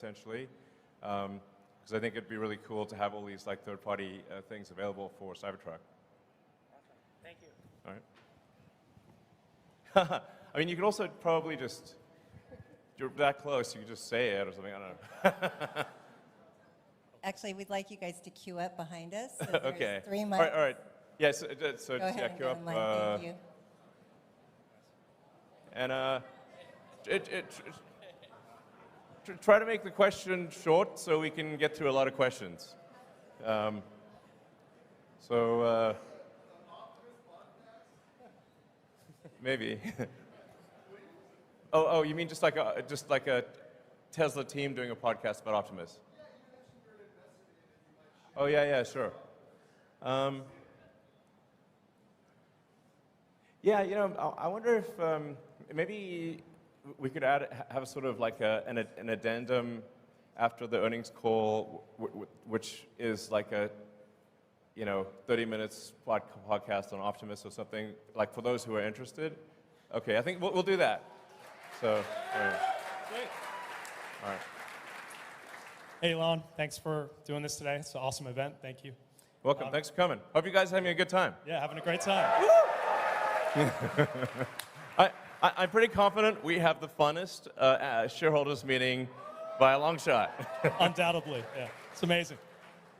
essentially, because I think it'd be really cool to have all these like third-party things available for Cybertruck. Awesome. Thank you. All right. I mean, you could also probably just, you're that close, you could just say it or something, I don't know. Actually, we'd like you guys to queue up behind us. So Okay. 3 mics. All right. Yeah, so Go just ahead yeah, and queue go up. in line. Thank you. And try to make the question short so we can get through a lot of questions. Maybe. Oh, you mean just like a Tesla team doing a podcast about Optimus? Oh yeah, sure. Yeah, you know, I wonder if maybe we could have sort of like an addendum after the earnings call, which is like a 30 minutes podcast on Optimus or something, like for those who are interested. Okay, I think we'll do that. So, Great. all right. Hey, Elon, thanks for doing this today. It's an awesome event. Thank you. Welcome. Thanks for coming. Hope you guys are having a good time. Yeah, having a great time. I'm pretty confident we have the funnest shareholders meeting by a long shot. Undoubtedly, yeah. It's amazing.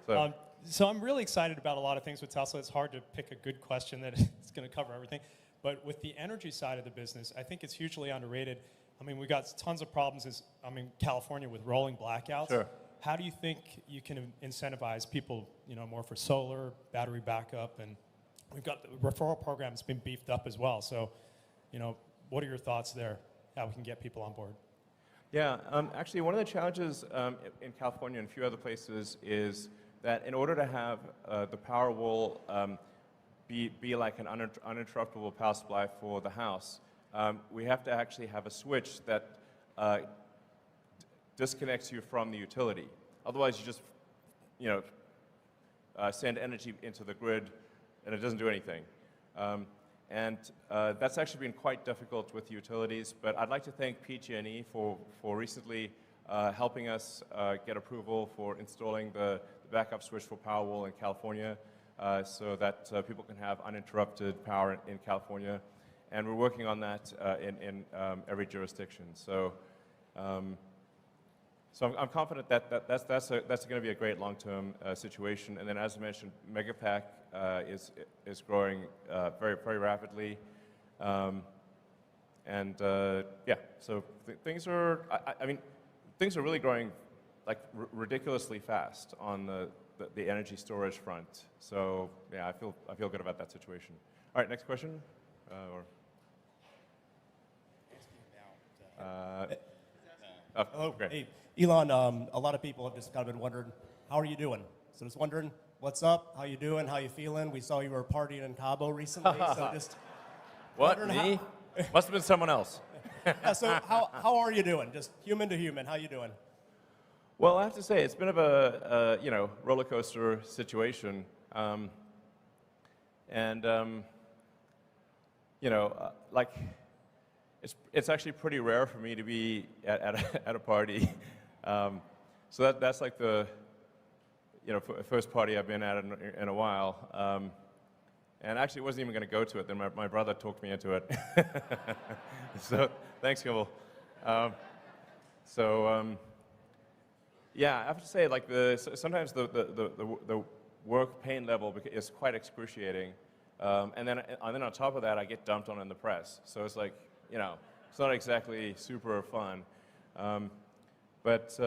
So, So I'm really excited about a lot of things with Tesla. It's hard to pick a good question that is going to cover everything. But with the energy side of the business, I think it's hugely underrated. I mean, we got tons of problems California with rolling blackouts. Sure. How do you think you can incentivize people, more for solar, battery backup, and we've got the referral program's been beefed up as well. So, what are your thoughts there? How we can get people on board? yeah, actually, one of the challenges in California and a few other places is that in order to have the Powerwall be like an uninterruptible power supply for the house, we have to actually have a switch that disconnects you from the utility. Otherwise, you just, send energy into the grid, and it doesn't do anything. That's actually been quite difficult with utilities, but I'd like to thank PG&E for recently helping us get approval for installing the backup switch for Powerwall in California so that people can have uninterrupted power in California. And we're working on that in every jurisdiction. So I'm confident that that's going to be a great long-term situation. And then, as I mentioned, Megapack is growing very, very rapidly. Yeah, so things are, things are really growing like ridiculously fast on the energy storage front. So yeah, I feel good about that situation. All right, next question. Hello. Great. Hey, Elon, a lot of people have just kind of been wondering, how are you doing? So just wondering, what's up? How you doing? How you feeling? We saw you were partying in Cabo recently, so just What, me? Must have been someone else. yeah, so how are you doing? Just human to human, how you doing? Well, I have to say, it's been a bit of a roller coaster situation. Like, it's actually pretty rare for me to be at a party. So that's like the first party I've been at in a while. And actually wasn't even going to go to it. Then my brother talked me into it. So thanks, Kimball. Yeah, I have to say, like sometimes the work pain level is quite excruciating. And then on top of that, I get dumped on in the press. So it's like, it's not exactly super fun. There was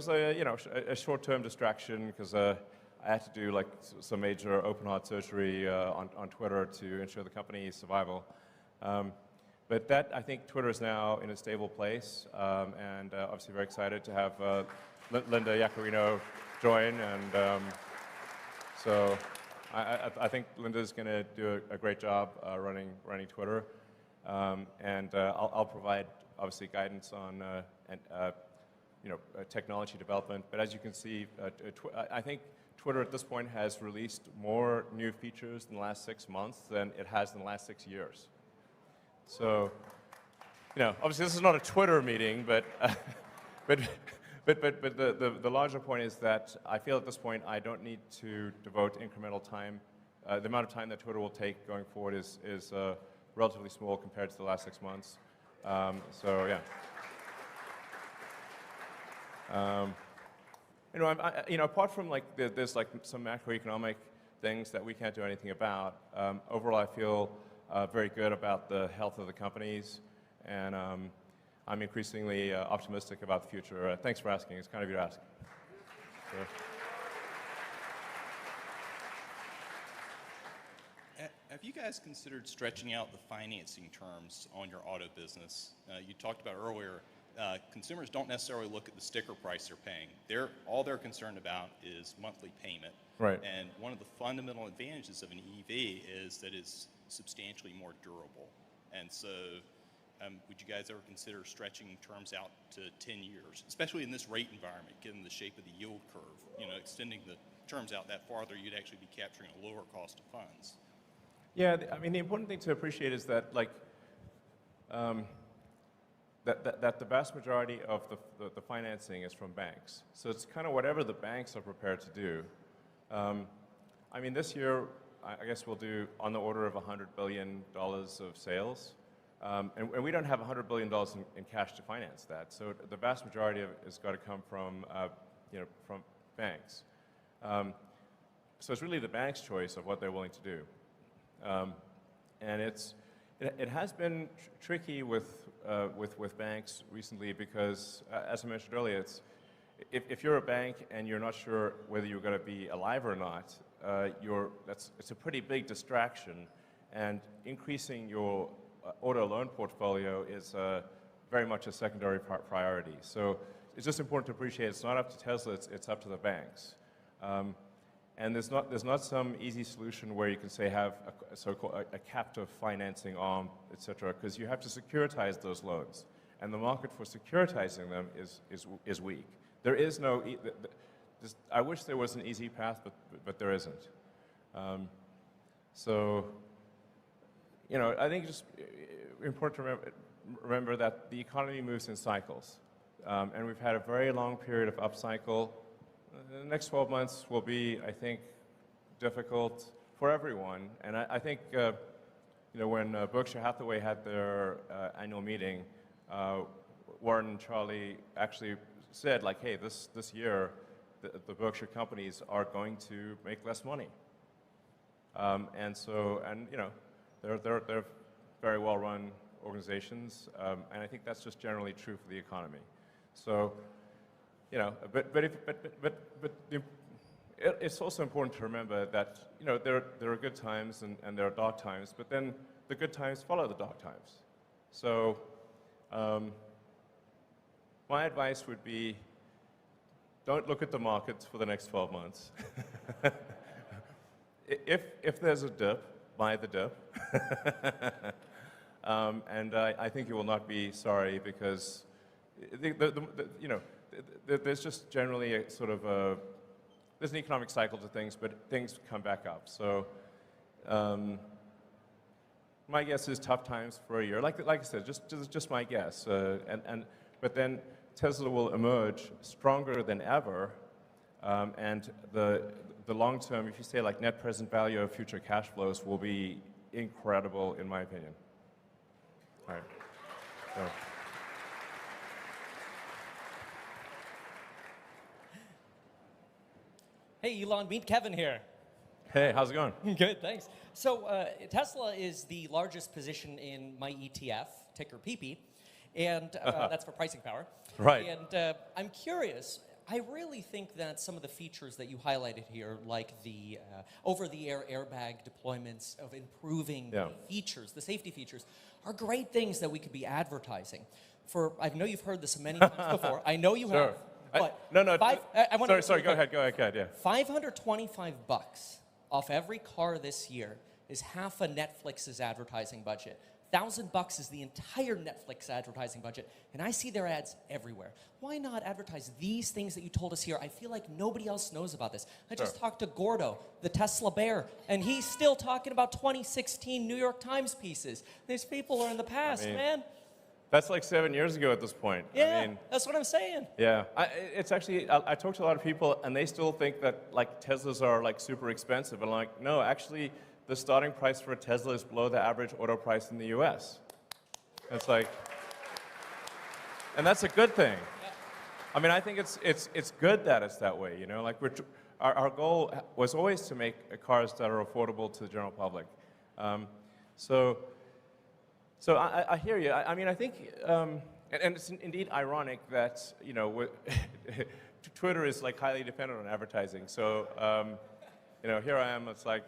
a short-term distraction because I had to do like some major open heart surgery on Twitter to ensure the company's survival. But I think Twitter is now in a stable place, and obviously very excited to have Linda Yaccarino join. And so I think Linda's going to do a great job running Twitter. I'll provide obviously guidance on technology development. But as you can see, I think Twitter at this point has released more new features in the last 6 months than it has in the last 6 years. So, obviously this is not a Twitter meeting, but but, but the larger point is that I feel at this point I don't need to devote incremental time. The amount of time that Twitter will take going forward is relatively small compared to the last 6 months. So yeah. Apart from like there's like some macroeconomic things that we can't do anything about, overall I feel very good about the health of the companies, and I'm increasingly optimistic about the future. Thanks for asking. It's kind of you to ask. So. Have you guys considered stretching out the financing terms on your auto business? You talked about earlier, consumers don't necessarily look at the sticker price they're paying. All they're concerned about is monthly payment. Right. And one of the fundamental advantages of an EV is that it's substantially more durable. And so would you guys ever consider stretching terms out to 10 years, especially in this rate environment, given the shape of the yield curve? Extending the terms out that farther, you'd actually be capturing a lower cost of funds. Yeah, I mean, the important thing to appreciate is that, like, that the vast majority of the financing is from banks. So it's kind of whatever the banks are prepared to do. I mean, this year, I guess we'll do on the order of $100 billion of sales. And we don't have $100 billion in cash to finance that. So the vast majority of it has got to come from banks. So it's really the bank's choice of what they're willing to do. And it has been tricky with banks recently because, as I mentioned earlier, if you're a bank and you're not sure whether you're going to be alive or not, it's a pretty big distraction, and increasing your auto loan portfolio is very much a secondary priority. So it's just important to appreciate it's not up to Tesla, it's up to the banks. And there's not some easy solution where you can say have a captive financing arm, et cetera, because you have to securitize those loans, and the market for securitizing them is weak. There is no. I wish there was an easy path, but there isn't. So, I think it's just important to remember that the economy moves in cycles, and we've had a very long period of upcycle. The next 12 months will be, I think, difficult for everyone. And I think, when Berkshire Hathaway had their annual meeting, Warren and Charlie actually said, like, hey, this year, the Berkshire companies are going to make less money. They're very well-run organizations, and I think that's just generally true for the economy. So. It's also important to remember that there are good times and there are dark times, but then the good times follow the dark times. So my advice would be, don't look at the markets for the next 12 months. If there's a dip, buy the dip. And I think you will not be sorry, because there's just generally a sort of there's an economic cycle to things, but things come back up. So my guess is tough times for a year. Like I said, just my guess. But then Tesla will emerge stronger than ever, and the long term, if you say like net present value of future cash flows, will be incredible, in my opinion. All right. So. Hey, Elon, meet Kevin here. Hey, how's it going? Good, thanks. So Tesla is the largest position in my ETF, ticker PP, and that's for pricing power. Right. And I'm curious, I really think that some of the features that you highlighted here, like the over-the-air airbag deployments of improving the features, the safety features, are great things that we could be advertising. I know you've heard this many times before. I know you have. But sorry, go ahead, yeah. $525 off every car this year is half a Netflix's advertising budget. $1,000 is the entire Netflix advertising budget, and I see their ads everywhere. Why not advertise these things that you told us here? I feel like nobody else knows about this. I just talked to Gordo, the Tesla bear, and he's still talking about 2016 New York Times pieces. These people are in the past, man. That's like 7 years ago at this point. Yeah, I mean, that's what I'm saying. yeah. It's actually, I talked to a lot of people, and they still think that like Teslas are like super expensive. And like, no, actually, the starting price for a Tesla is below the average auto price in the US. It's like, and that's a good thing. I mean, I think it's good that it's that way, you know? Like, our goal was always to make cars that are affordable to the general public. So I hear you. I mean, I think, and it's indeed ironic that, you know, Twitter is like highly dependent on advertising. So, you know, here I am, it's like,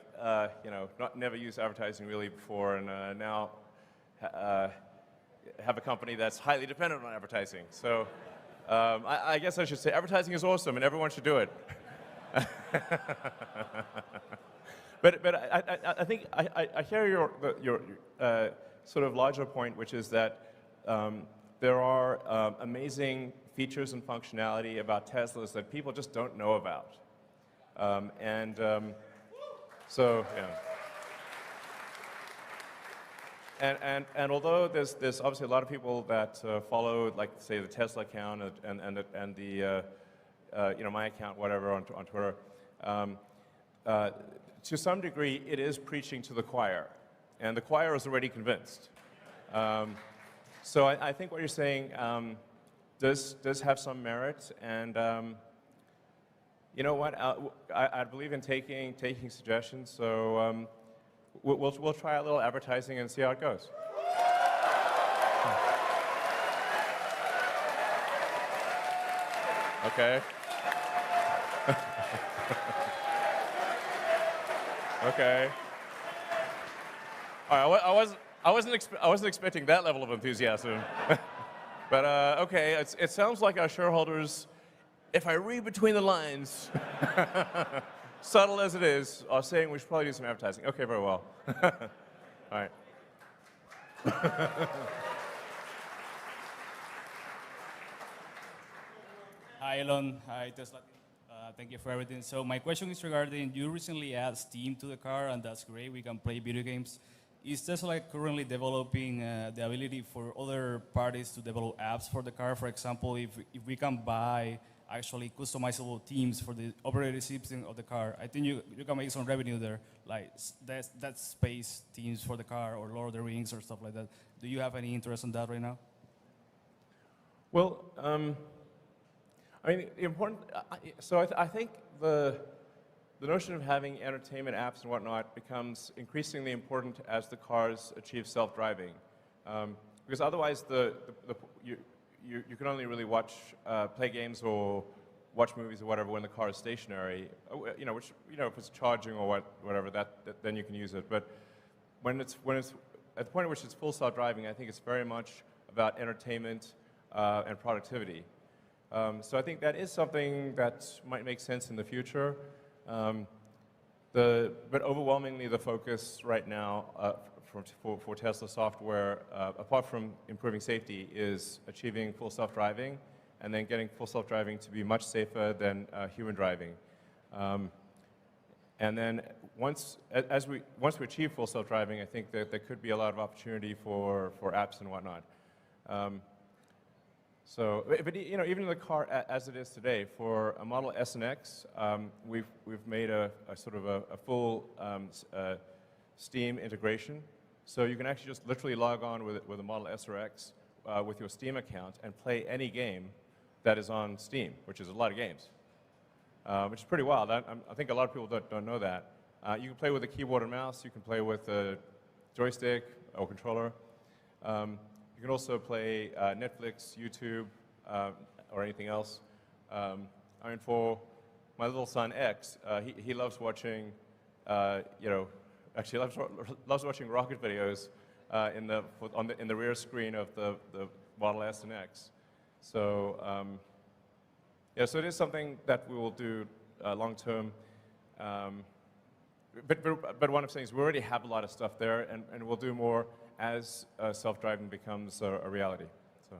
you know, never used advertising really before, and now have a company that's highly dependent on advertising. So I guess I should say advertising is awesome and everyone should do it. but I think I hear your sort of larger point, which is that there are amazing features and functionality about Teslas that people just don't know about. So, yeah. And although there's obviously a lot of people that follow, like, say, the Tesla account and the, you know, my account, whatever, on Twitter, to some degree, it is preaching to the choir. And the choir is already convinced. So I think what you're saying does have some merit. And you know what? I believe in taking suggestions. So we'll try a little advertising and see how it goes. Okay. Okay. All right, I wasn't expecting that level of enthusiasm. But okay, it sounds like our shareholders, if I read between the lines, subtle as it is, are saying we should probably do some advertising. Okay, very well. All right. Hi, Elon. Hi, Tesla. Thank you for everything. So my question is regarding, you recently added Steam to the car, and that's great. We can play video games. Is Tesla currently developing the ability for other parties to develop apps for the car? For example, if we can buy actually customizable themes for the operating system of the car, I think you can make some revenue there, like that space themes for the car or Lord of the Rings or stuff like that. Do you have any interest in that right now? Well, I mean, the important. So I think the notion of having entertainment apps and whatnot becomes increasingly important as the cars achieve self-driving, because otherwise you can only really watch, play games or watch movies or whatever when the car is stationary. You know, which, you know, if it's charging or whatever, then you can use it. But when it's at the point at which it's full self-driving, I think it's very much about entertainment and productivity. So I think that is something that might make sense in the future. But overwhelmingly, the focus right now for Tesla software, apart from improving safety, is achieving full self-driving, and then getting full self-driving to be much safer than human driving. And then once we achieve full self-driving, I think that there could be a lot of opportunity for apps and whatnot. So, but you know, even in the car as it is today, for a Model S and X, we've made a sort of a full Steam integration. So you can actually just literally log on with a Model S or X with your Steam account and play any game that is on Steam, which is a lot of games, which is pretty wild. I think a lot of people don't know that. You can play with a keyboard and mouse. You can play with a joystick or controller. You can also play Netflix, YouTube, or anything else. I mean, for my little son X, he loves watching, you know, actually loves watching rocket videos in the rear screen of the Model S and X. So yeah, so it is something that we will do long term. But what I'm saying is we already have a lot of stuff there, and we'll do more as self-driving becomes a reality. So.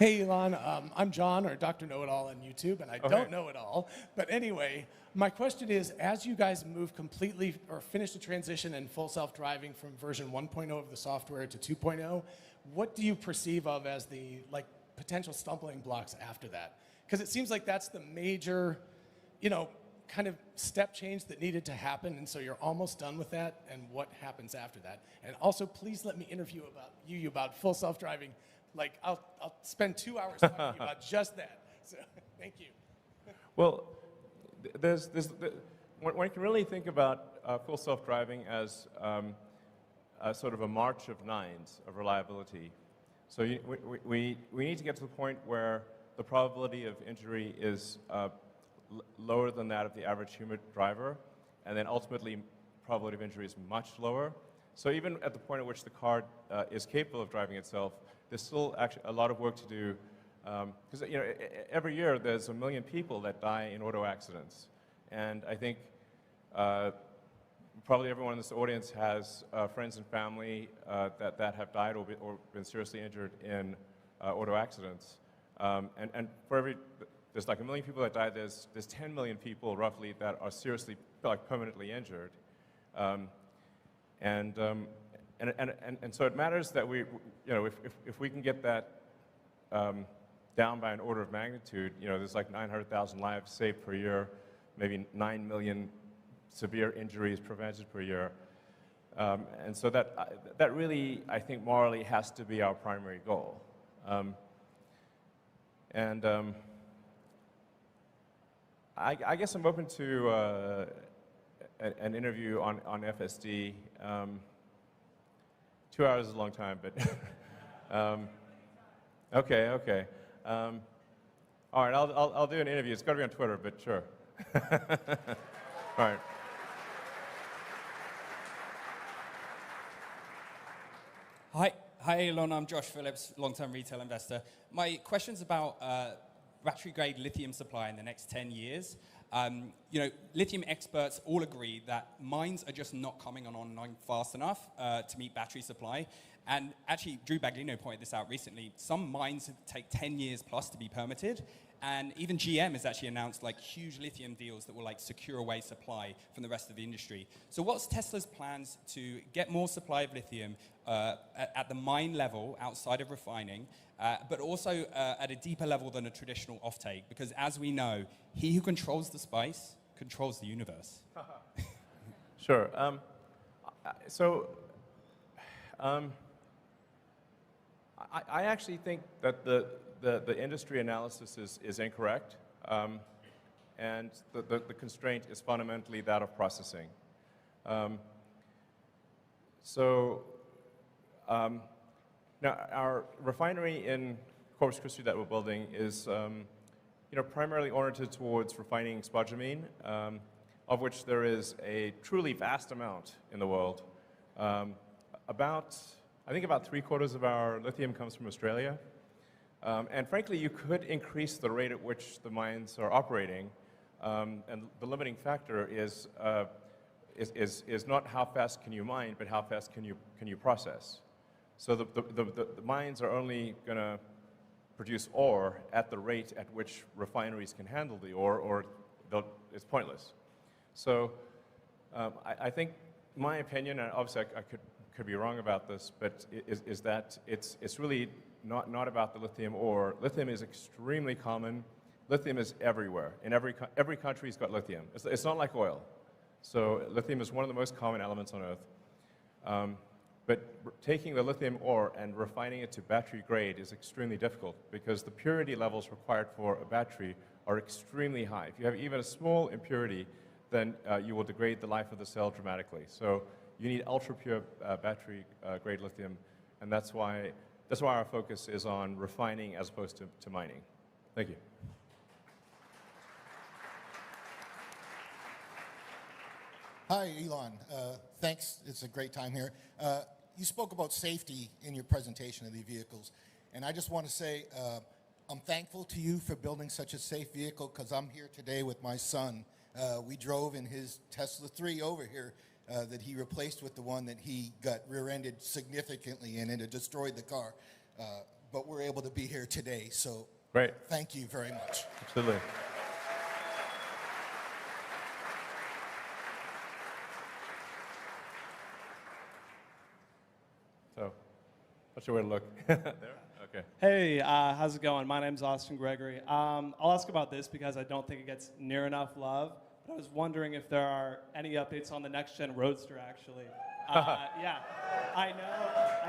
Hey, Elon. I'm John, or Dr. Know-It-All on YouTube, and I don't know it all. But anyway, my question is, as you guys move completely or finish the transition in full self-driving from version 1.0 of the software to 2.0, what do you perceive of as the potential stumbling blocks after that? Because it seems like that's the major, kind of step change that needed to happen, and so you're almost done with that, and what happens after that? And also, please let me interview you about full self-driving. I'll spend 2 hours talking to you about just that. So, thank you. Well, one can really think about full self-driving as a sort of a march of nines of reliability. So we need to get to the point where the probability of injury is lower than that of the average human driver, and then ultimately probability of injury is much lower. So even at the point at which the car is capable of driving itself, there's still actually a lot of work to do, because every year there's 1 million people that die in auto accidents, and I think probably everyone in this audience has friends and family that have died or been seriously injured in auto accidents, and for there's 1 million people that die. There's 10 million people roughly that are seriously permanently injured, and so it matters that if we can get that down by an order of magnitude, there's 900,000 lives saved per year, maybe 9 million severe injuries prevented per year, and so that really, I think, morally has to be our primary goal, I guess I'm open to an interview on FSD. 2 hours is a long time, but okay. All right, I'll do an interview. It's got to be on Twitter, but sure. All right. Hi, Elon. I'm Josh Phillips, long-term retail investor. My question's about battery-grade lithium supply in the next 10 years. Lithium experts all agree that mines are just not coming online fast enough to meet battery supply. And actually, Drew Baglino pointed this out recently. Some mines take 10 years plus to be permitted. And even GM has actually announced huge lithium deals that will secure away supply from the rest of the industry. So what's Tesla's plans to get more supply of lithium at the mine level outside of refining, but also at a deeper level than a traditional offtake? Because as we know, he who controls the spice controls the universe. Sure. I actually think that the industry analysis is incorrect, and the constraint is fundamentally that of processing. Now, our refinery in Corpus Christi that we're building is primarily oriented towards refining spodumene, of which there is a truly vast amount in the world. I think about 3/4 of our lithium comes from Australia. And frankly, you could increase the rate at which the mines are operating, and the limiting factor is not how fast can you mine, but how fast can you process. So the mines are only going to produce ore at the rate at which refineries can handle the ore, or it's pointless. So I think my opinion, and obviously I could be wrong about this, but is that it's really not about the lithium ore. Lithium is extremely common. Lithium is everywhere. In every country's got lithium. It's not like oil. So lithium is one of the most common elements on Earth. But taking the lithium ore and refining it to battery grade is extremely difficult because the purity levels required for a battery are extremely high. If you have even a small impurity, then you will degrade the life of the cell dramatically. So you need ultra-pure battery grade lithium, and that's why our focus is on refining as opposed to mining. Thank you. Hi, Elon. Thanks. It's a great time here. You spoke about safety in your presentation of the vehicles, and I just want to say I'm thankful to you for building such a safe vehicle because I'm here today with my son. We drove in his Tesla 3 over here that he replaced with the one that he got rear-ended significantly in, and it destroyed the car. but we're able to be here today. So Great. thank you very much. Absolutely. So, what's your way to look? There? Okay. Hey, how's it going? My name's Austin Gregory. I'll ask about this because I don't think it gets near enough love. But I was wondering if there are any updates on the next-gen Roadster, actually. Yeah, I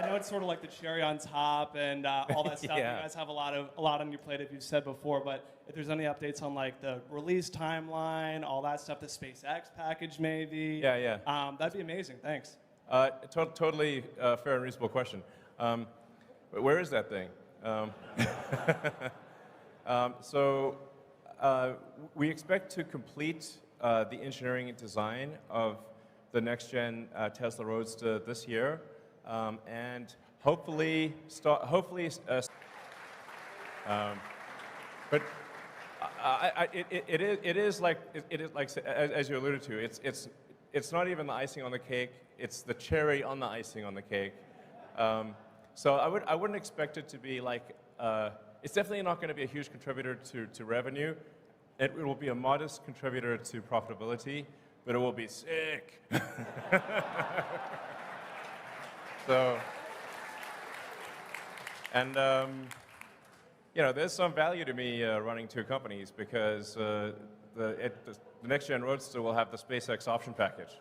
know it's sort of like the cherry on top and all that stuff. Yeah. You guys have a lot on your plate, if you've said before. But if there's any updates on like the release timeline, all that stuff, the SpaceX package, maybe. Yeah. That'd be amazing. Thanks. Totally fair and reasonable question. Where is that thing? We expect to complete the engineering and design of the next-gen Tesla Roadster this year, and hopefully but it is like as you alluded to, it's not even the icing on the cake. It's the cherry on the icing on the cake. So I wouldn't expect it to be like. It's definitely not going to be a huge contributor to revenue. It will be a modest contributor to profitability, but it will be sick. So, and there's some value to me running two companies because the next-gen Roadster will have the SpaceX option package.